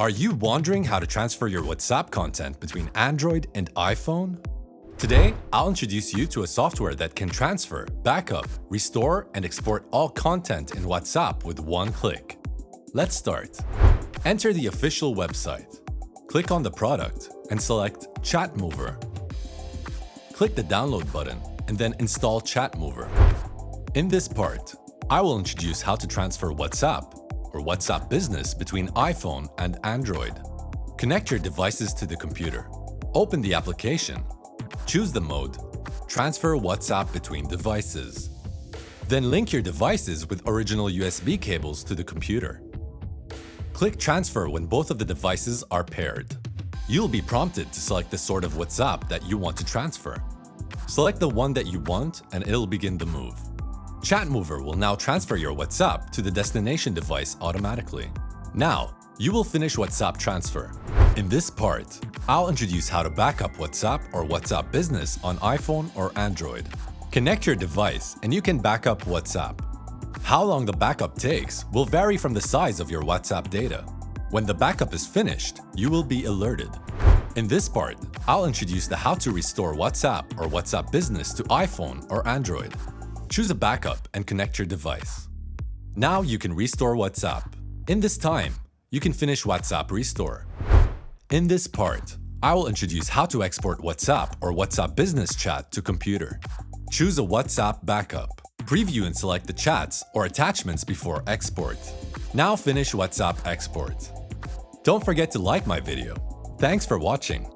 Are you wondering how to transfer your WhatsApp content between Android and iPhone? Today, I'll introduce you to a software that can transfer, backup, restore, and export all content in WhatsApp with one click. Let's start. Enter the official website. Click on the product and select ChatMover. Click the download button and then install ChatMover. In this part, I will introduce how to transfer WhatsApp or WhatsApp Business between iPhone and Android. Connect your devices to the computer. Open the application. Choose the mode, Transfer WhatsApp between devices. Then link your devices with original USB cables to the computer. Click Transfer when both of the devices are paired. You'll be prompted to select the sort of WhatsApp that you want to transfer. Select the one that you want and it'll begin the move. ChatMover will now transfer your WhatsApp to the destination device automatically. Now, you will finish WhatsApp transfer. In this part, I'll introduce how to backup WhatsApp or WhatsApp Business on iPhone or Android. Connect your device and you can backup WhatsApp. How long the backup takes will vary from the size of your WhatsApp data. When the backup is finished, you will be alerted. In this part, I'll introduce the how to restore WhatsApp or WhatsApp Business to iPhone or Android. Choose a backup and connect your device. Now you can restore WhatsApp. In this time, you can finish WhatsApp restore. In this part, I will introduce how to export WhatsApp or WhatsApp Business chat to computer. Choose a WhatsApp backup. Preview and select the chats or attachments before export. Now finish WhatsApp export. Don't forget to like my video. Thanks for watching.